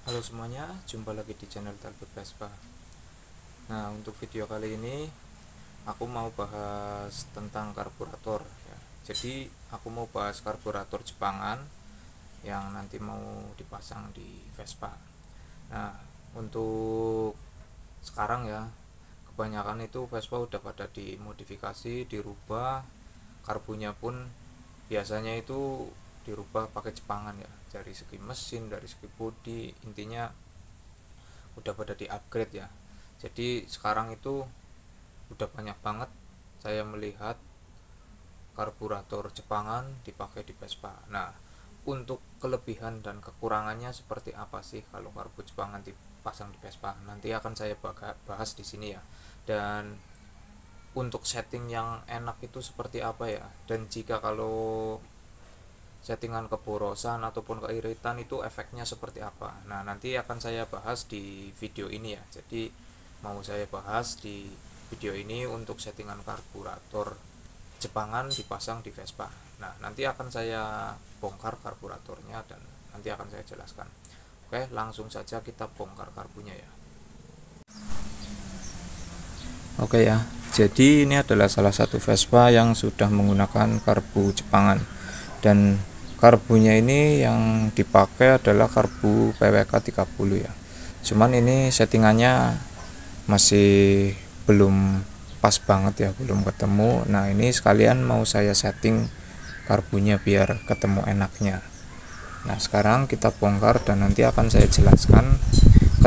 Halo semuanya, jumpa lagi di channel Talbot Vespa. Nah, untuk video kali ini aku mau bahas tentang karburator ya. Jadi aku mau bahas karburator Jepangan yang nanti mau dipasang di Vespa. Nah, untuk sekarang ya, kebanyakan itu Vespa udah pada dimodifikasi, dirubah, karbunya pun biasanya itu dirubah pakai Jepangan ya, dari segi mesin, dari segi bodi, intinya udah pada di upgrade ya. Jadi sekarang itu udah banyak banget saya melihat karburator Jepangan dipakai di Vespa. Nah, untuk kelebihan dan kekurangannya seperti apa sih kalau karbu Jepangan dipasang di Vespa, nanti akan saya bahas di sini ya. Dan untuk setting yang enak itu seperti apa ya, dan jika kalau settingan keborosan ataupun keiritan itu efeknya seperti apa. Nah, nanti akan saya bahas di video ini ya. Jadi mau saya bahas di video ini untuk settingan karburator Jepangan dipasang di Vespa. Nah, nanti akan saya bongkar karburatornya dan nanti akan saya jelaskan. Oke, langsung saja kita bongkar karbunya ya. Oke ya, jadi ini adalah salah satu Vespa yang sudah menggunakan karbu Jepangan, dan karbunya ini yang dipakai adalah karbu PWK 30 ya. Cuman ini settingannya masih belum pas banget ya, belum ketemu. Nah, ini sekalian mau saya setting karbunya biar ketemu enaknya. Nah, sekarang kita bongkar dan nanti akan saya jelaskan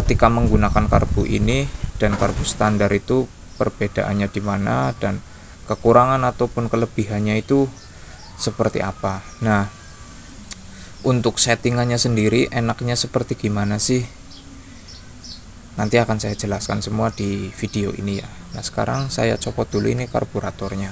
ketika menggunakan karbu ini dan karbu standar itu perbedaannya di mana dan kekurangan ataupun kelebihannya itu seperti apa. Nah, untuk settingannya sendiri enaknya seperti gimana sih, nanti akan saya jelaskan semua di video ini ya. Nah, sekarang saya copot dulu ini karburatornya.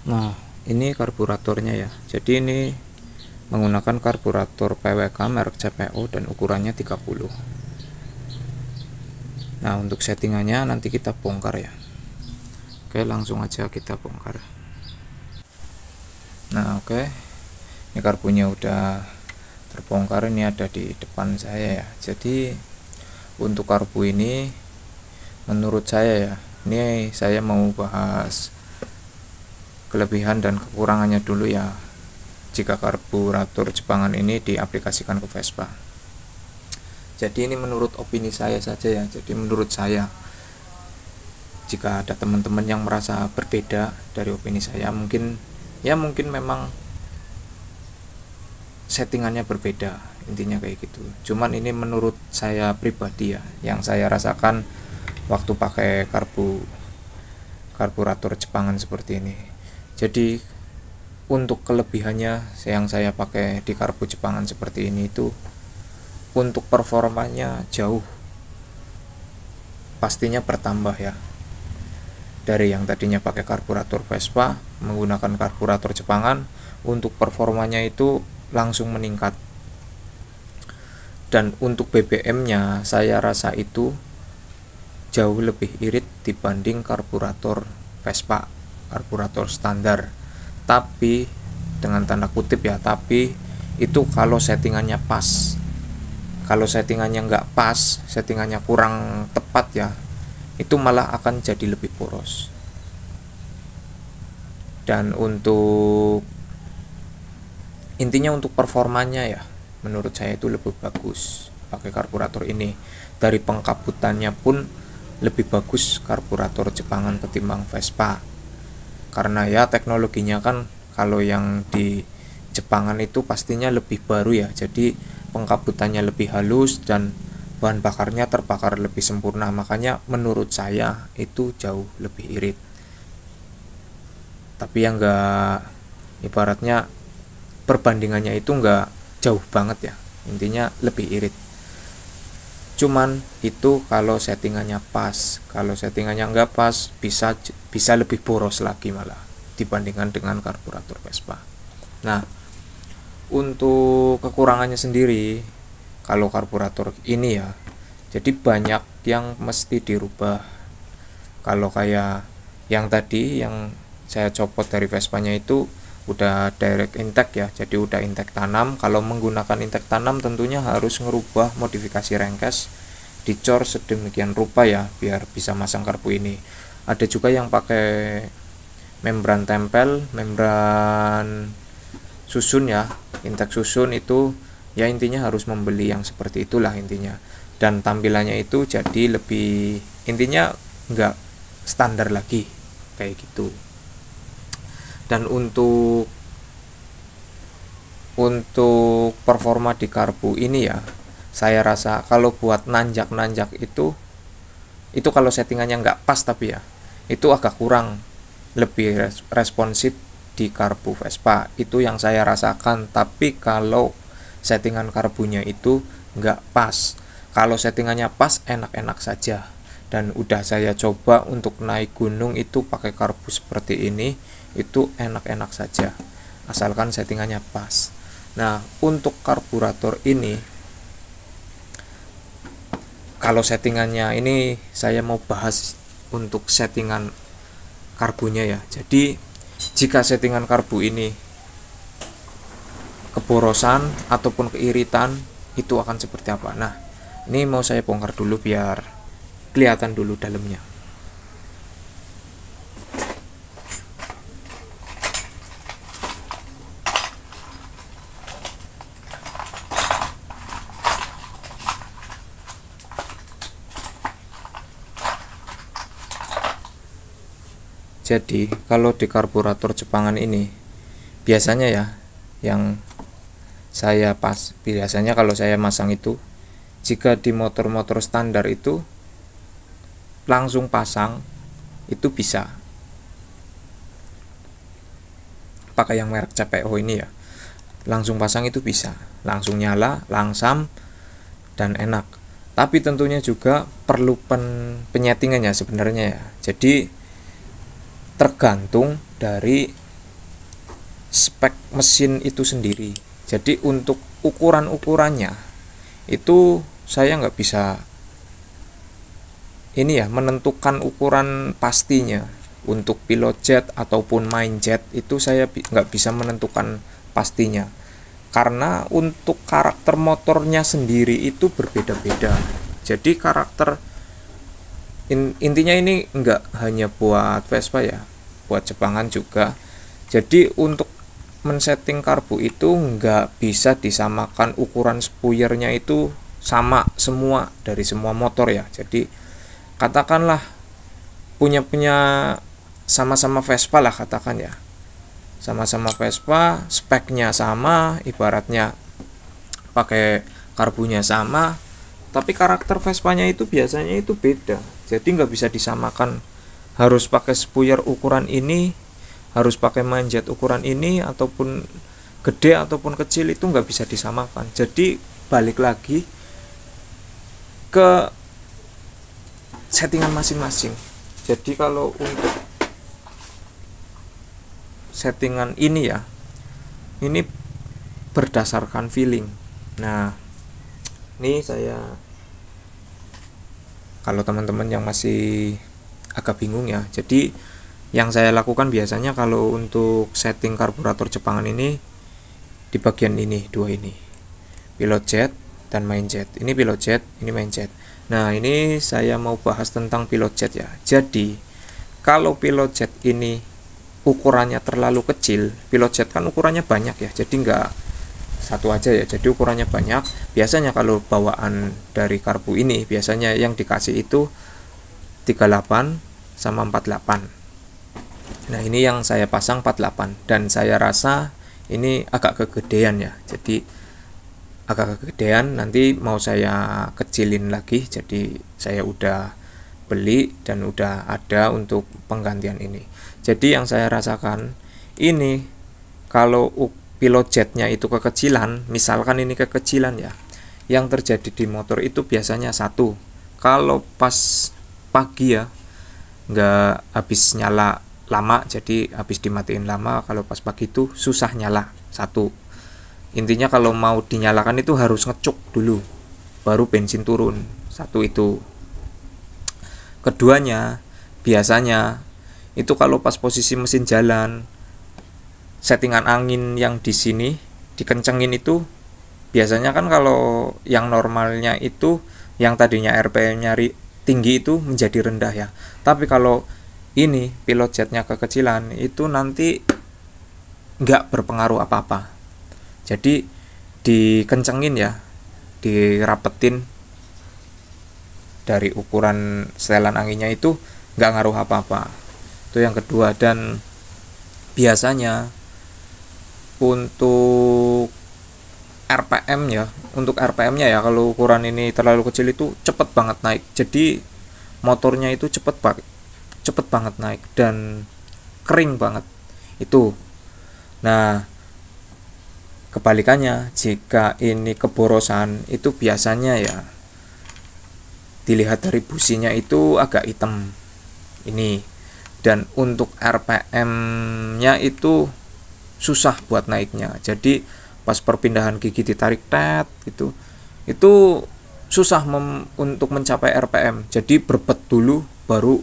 Nah, ini karburatornya ya. Jadi ini menggunakan karburator PWK merek CPO dan ukurannya 30. Nah, untuk settingannya nanti kita bongkar ya. Oke, langsung aja kita bongkar. Nah, oke, ini karbunya udah terbongkar, ini ada di depan saya ya. Jadi untuk karbu ini menurut saya ya, ini saya mau bahas kelebihan dan kekurangannya dulu ya jika karburator Jepangan ini diaplikasikan ke Vespa. Jadi ini menurut opini saya saja ya. Jadi menurut saya, jika ada teman-teman yang merasa berbeda dari opini saya, mungkin memang settingannya berbeda, intinya kayak gitu. Cuman ini menurut saya pribadi ya, yang saya rasakan waktu pakai karburator Jepangan seperti ini. Jadi untuk kelebihannya yang saya pakai di karbu Jepangan seperti ini itu, untuk performanya jauh pastinya bertambah ya. Dari yang tadinya pakai karburator Vespa menggunakan karburator Jepangan, untuk performanya itu langsung meningkat. Dan untuk BBM-nya saya rasa itu jauh lebih irit dibanding karburator Vespa, karburator standar. Tapi dengan tanda kutip ya, tapi itu kalau settingannya pas. Kalau settingannya nggak pas, settingannya kurang tepat ya, itu malah akan jadi lebih boros. Dan untuk intinya untuk performanya ya, menurut saya itu lebih bagus pakai karburator ini. Dari pengkabutannya pun lebih bagus karburator Jepangan ketimbang Vespa, karena ya teknologinya kan kalau yang di Jepangan itu pastinya lebih baru ya. Jadi pengkabutannya lebih halus dan bahan bakarnya terbakar lebih sempurna. Makanya menurut saya itu jauh lebih irit. Tapi yang enggak, ibaratnya perbandingannya itu enggak jauh banget ya. Intinya lebih irit. Cuman itu kalau settingannya pas. Kalau settingannya enggak pas, bisa lebih boros lagi malah dibandingkan dengan karburator Vespa. Nah, untuk kekurangannya sendiri, kalau karburator ini ya, Jadi banyak yang mesti dirubah. Kalau kayak yang tadi yang saya copot dari Vespanya itu udah direct intake ya, jadi udah intake tanam. Kalau menggunakan intake tanam tentunya harus ngerubah modifikasi rengkes, dicor sedemikian rupa ya biar bisa masang karbu ini. Ada juga yang pakai membran tempel, membran susun ya, intake susun itu ya intinya harus membeli yang seperti itulah intinya. Dan tampilannya itu jadi lebih, intinya enggak standar lagi kayak gitu. Dan untuk performa di karbu ini ya, saya rasa kalau buat nanjak itu kalau settingannya nggak pas tapi ya itu agak kurang, lebih responsif di karbu Vespa itu yang saya rasakan. Tapi kalau settingan karbunya itu nggak pas, kalau settingannya pas enak-enak saja. Dan udah saya coba untuk naik gunung itu pakai karbu seperti ini, itu enak-enak saja asalkan settingannya pas. Nah, untuk karburator ini kalau settingannya ini saya mau bahas untuk settingan karbunya ya. Jadi jika settingan karbu ini keborosan ataupun keiritan itu akan seperti apa. Nah, ini mau saya bongkar dulu biar kelihatan dulu dalamnya. Jadi kalau di karburator Jepangan ini biasanya ya yang biasanya kalau saya masang itu, jika di motor-motor standar itu langsung pasang itu bisa pakai yang merek CPO ini ya, langsung pasang itu bisa, langsung nyala, langsam dan enak. Tapi tentunya juga perlu penyetingannya sebenarnya ya. Jadi tergantung dari spek mesin itu sendiri. Jadi untuk ukurannya itu saya nggak bisa ini ya menentukan ukuran pastinya. Untuk pilot jet ataupun main jet itu saya nggak bisa menentukan pastinya, karena untuk karakter motornya sendiri itu berbeda-beda. Jadi karakter intinya ini nggak hanya buat Vespa ya, buat Jepangan juga. Jadi untuk men-setting karbu itu nggak bisa disamakan, ukuran spuyernya itu sama semua dari semua motor ya. Jadi katakanlah punya sama-sama Vespa lah katakan ya, sama-sama Vespa, speknya sama, ibaratnya pakai karbunya sama, tapi karakter Vespanya itu biasanya itu beda. Jadi nggak bisa disamakan, harus pakai spuyer ukuran ini, harus pakai manjet ukuran ini, ataupun gede ataupun kecil itu nggak bisa disamakan. Jadi balik lagi ke settingan masing-masing. Jadi kalau untuk settingan ini ya, ini berdasarkan feeling. Nah, ini saya, kalau teman-teman yang masih agak bingung ya, jadi yang saya lakukan biasanya kalau untuk setting karburator Jepangan ini di bagian ini, dua ini, pilot jet dan main jet. Ini pilot jet, ini main jet. Nah, ini saya mau bahas tentang pilot jet ya. Jadi kalau pilot jet ini ukurannya terlalu kecil, pilot jet kan ukurannya banyak ya, jadi nggak satu aja ya, jadi ukurannya banyak. Biasanya kalau bawaan dari karbu ini biasanya yang dikasih itu 38 sama 48. Nah, ini yang saya pasang 48 dan saya rasa ini agak kegedean ya, jadi agak kegedean. Nanti mau saya kecilin lagi, jadi saya udah beli dan udah ada untuk penggantian ini. Jadi yang saya rasakan ini, kalau pilot jetnya itu kekecilan, misalkan ini kekecilan ya, yang terjadi di motor itu biasanya satu, kalau pas pagi ya nggak habis nyala lama, jadi habis dimatiin lama, kalau pas pagi itu susah nyala satu. Intinya kalau mau dinyalakan itu harus ngecuk dulu baru bensin turun. Satu itu. Keduanya, biasanya itu kalau pas posisi mesin jalan, settingan angin yang di sini dikencengin itu, biasanya kan kalau yang normalnya itu, yang tadinya RPM-nya tinggi itu menjadi rendah ya. Tapi kalau ini pilot jetnya kekecilan, itu nanti nggak berpengaruh apa-apa. Jadi dikencengin ya, dirapetin dari ukuran setelan anginnya itu nggak ngaruh apa-apa. Itu yang kedua. Dan biasanya untuk RPM-nya ya, kalau ukuran ini terlalu kecil itu cepet banget naik. Jadi motornya itu cepet banget naik dan kering banget itu. Nah, kebalikannya, jika ini keborosan itu biasanya ya dilihat dari businya itu agak hitam ini. Dan untuk RPM-nya itu susah buat naiknya. Jadi pas perpindahan gigi ditarik itu susah untuk mencapai RPM. Jadi berbet dulu, baru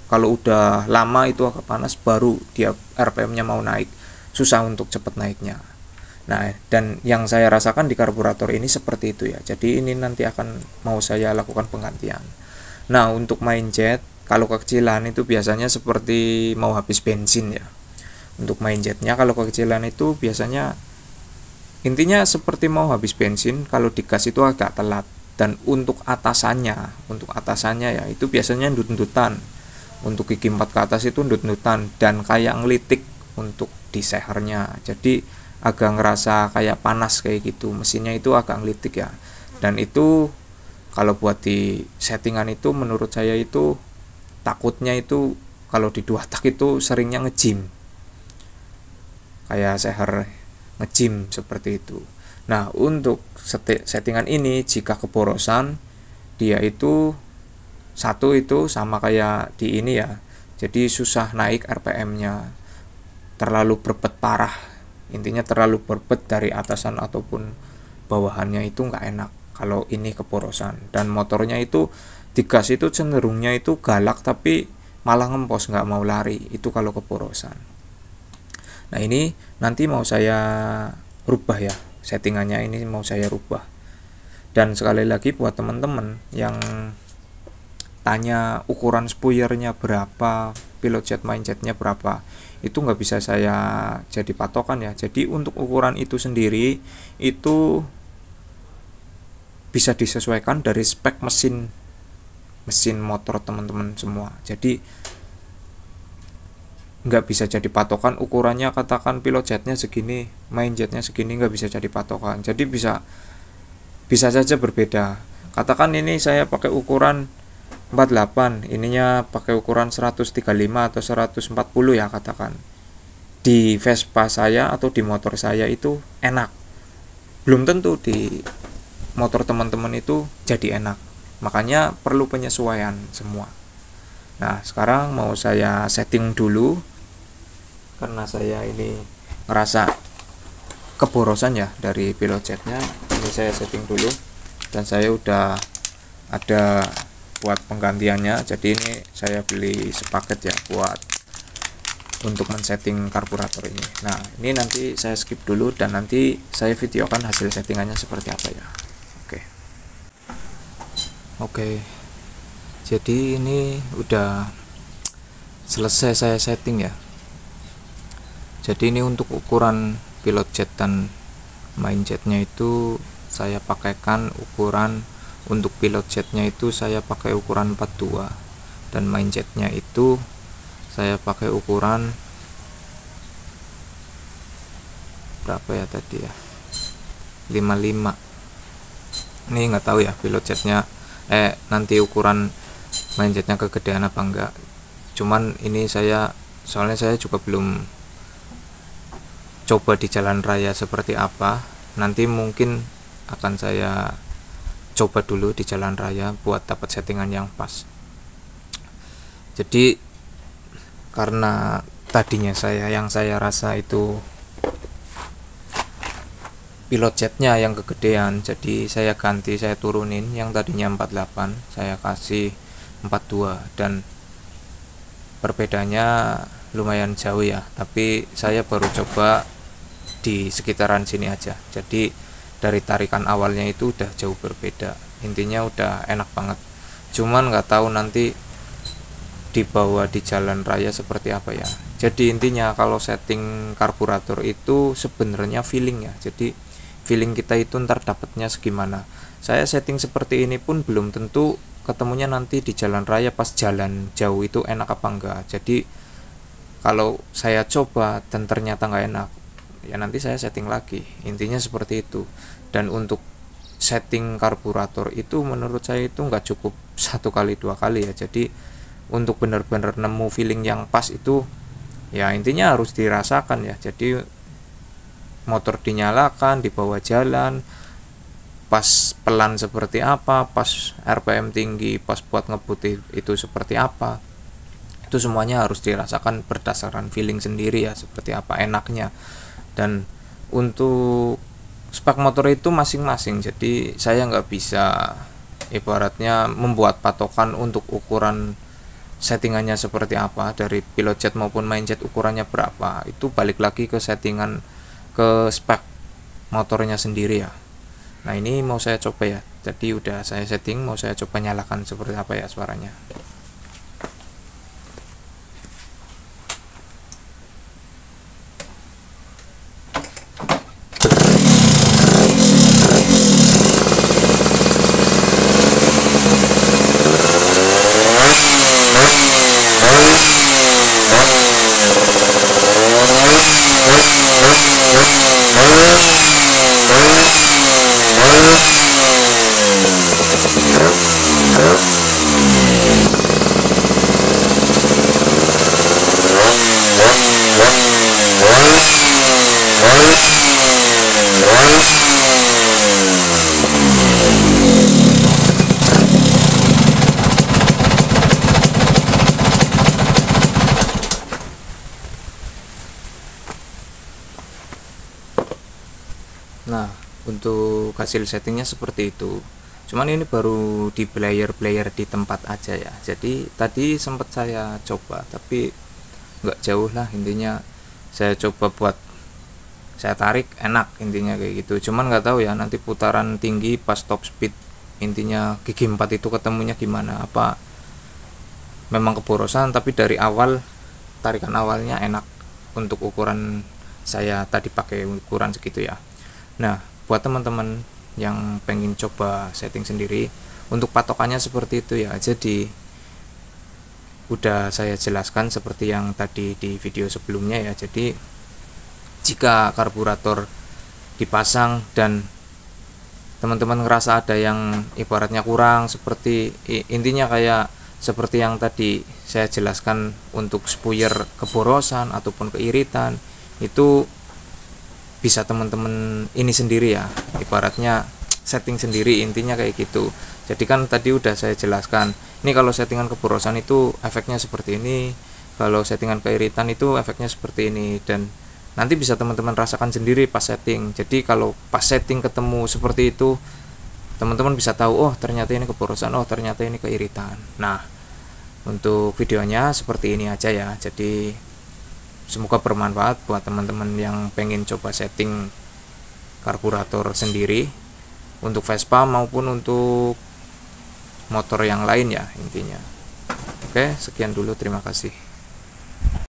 kalau udah lama itu agak panas, baru dia RPM-nya mau naik. Susah untuk cepat naiknya. Nah, dan yang saya rasakan di karburator ini seperti itu ya. Jadi ini nanti akan mau saya lakukan penggantian. Nah, untuk main jet, kalau kekecilan itu biasanya seperti mau habis bensin ya. Untuk main jetnya kalau kekecilan itu biasanya intinya seperti mau habis bensin, kalau digas itu agak telat. Dan untuk atasannya ya itu biasanya ndut-ndutan. Untuk gigi 4 ke atas itu ndut-ndutan dan kayak ngelitik untuk di sehernya. Jadi agak ngerasa kayak panas kayak gitu. Mesinnya itu agak ngelitik ya. Dan itu kalau buat di settingan itu menurut saya itu takutnya itu kalau di 2 tak itu seringnya ngejim. Kayak seher ngejim seperti itu. Nah, untuk settingan ini jika keborosan, dia itu satu itu sama kayak di ini ya. Jadi susah naik RPM-nya. Terlalu berbet parah. Intinya terlalu berbet dari atasan ataupun bawahannya itu nggak enak kalau ini keborosan. Dan motornya itu digas itu cenderungnya itu galak tapi malah ngempos, nggak mau lari. Itu kalau keborosan. Nah, ini nanti mau saya rubah ya, settingannya ini mau saya rubah. Dan sekali lagi buat teman-teman yang tanya ukuran spoilernya berapa, pilot jet main jetnya berapa, itu nggak bisa saya jadi patokan ya. Jadi untuk ukuran itu sendiri itu bisa disesuaikan dari spek mesin motor teman-teman semua. Jadi nggak bisa jadi patokan ukurannya, katakan pilot jetnya segini, main jetnya segini, nggak bisa jadi patokan. Jadi bisa saja berbeda. Katakan ini saya pakai ukuran 48, ininya pakai ukuran 135 atau 140 ya katakan. Di Vespa saya atau di motor saya itu enak. Belum tentu di motor teman-teman itu jadi enak. Makanya perlu penyesuaian semua. Nah, sekarang mau saya setting dulu. Karena saya ini ngerasa keborosan ya dari pilot jetnya. Ini saya setting dulu. Dan saya udah ada buat penggantiannya. Jadi ini saya beli sepaket ya buat untuk men-setting karburator ini. Nah, ini nanti saya skip dulu dan nanti saya videokan hasil settingannya seperti apa ya. Oke. Jadi ini udah selesai saya setting ya. Jadi ini untuk ukuran pilot jet dan main jetnya itu saya pakaikan ukuran, untuk pilot jetnya itu saya pakai ukuran 42 dan main jetnya itu saya pakai ukuran berapa ya tadi ya, 55. Ini nggak tahu ya pilot jetnya nanti ukuran main jetnya kegedean apa enggak. Cuman ini soalnya saya juga belum coba di jalan raya seperti apa. Nanti mungkin akan saya coba dulu di jalan raya buat dapat settingan yang pas. Jadi karena tadinya saya rasa itu pilot jetnya yang kegedean, jadi saya ganti, saya turunin yang tadinya 48 saya kasih 42, dan perbedaannya lumayan jauh ya, tapi saya baru coba di sekitaran sini aja, jadi dari tarikan awalnya itu udah jauh berbeda, intinya udah enak banget. Cuman nggak tahu nanti dibawa di jalan raya seperti apa ya. Jadi intinya kalau setting karburator itu sebenarnya feeling ya, jadi feeling kita itu ntar dapatnya segimana. Saya setting seperti ini pun belum tentu ketemunya nanti di jalan raya pas jalan jauh itu enak apa enggak. Jadi kalau saya coba dan ternyata nggak enak, ya nanti saya setting lagi, intinya seperti itu. Dan untuk setting karburator itu menurut saya itu nggak cukup 1 kali 2 kali ya, jadi untuk benar-benar nemu feeling yang pas itu ya intinya harus dirasakan ya. Jadi motor dinyalakan, dibawa jalan, pas pelan seperti apa, pas RPM tinggi, pas buat ngebut itu seperti apa, itu semuanya harus dirasakan berdasarkan feeling sendiri ya, seperti apa enaknya. Dan untuk spek motor itu masing-masing, jadi saya nggak bisa ibaratnya membuat patokan untuk ukuran settingannya seperti apa, dari pilot jet maupun main jet ukurannya berapa, itu balik lagi ke settingan, ke spek motornya sendiri ya. Nah ini mau saya coba ya, jadi udah saya setting, mau saya coba nyalakan seperti apa ya suaranya. Nah untuk hasil settingnya seperti itu, cuman ini baru di player di tempat aja ya. Jadi tadi sempat saya coba tapi nggak jauh lah, intinya saya coba buat saya tarik enak, intinya kayak gitu. Cuman nggak tahu ya nanti putaran tinggi pas top speed, intinya gigi 4 itu ketemunya gimana, apa memang keborosan. Tapi dari awal tarikan awalnya enak untuk ukuran saya tadi pakai ukuran segitu ya. Nah buat teman-teman yang pengen coba setting sendiri, untuk patokannya seperti itu ya. Jadi udah saya jelaskan seperti yang tadi di video sebelumnya ya. Jadi jika karburator dipasang dan teman-teman ngerasa ada yang ibaratnya kurang, seperti intinya kayak seperti yang tadi saya jelaskan, untuk spuyer keborosan ataupun keiritan, itu bisa teman-teman ini sendiri ya, ibaratnya setting sendiri, intinya kayak gitu. Jadi kan tadi udah saya jelaskan, ini kalau settingan keborosan itu efeknya seperti ini, kalau settingan keiritan itu efeknya seperti ini, dan nanti bisa teman-teman rasakan sendiri pas setting. Jadi kalau pas setting ketemu seperti itu, teman-teman bisa tahu, oh ternyata ini keborosan, oh ternyata ini keiritan. Nah untuk videonya seperti ini aja ya. Jadi semoga bermanfaat buat teman-teman yang pengen coba setting karburator sendiri untuk Vespa maupun untuk motor yang lain ya intinya. Oke, sekian dulu, terima kasih.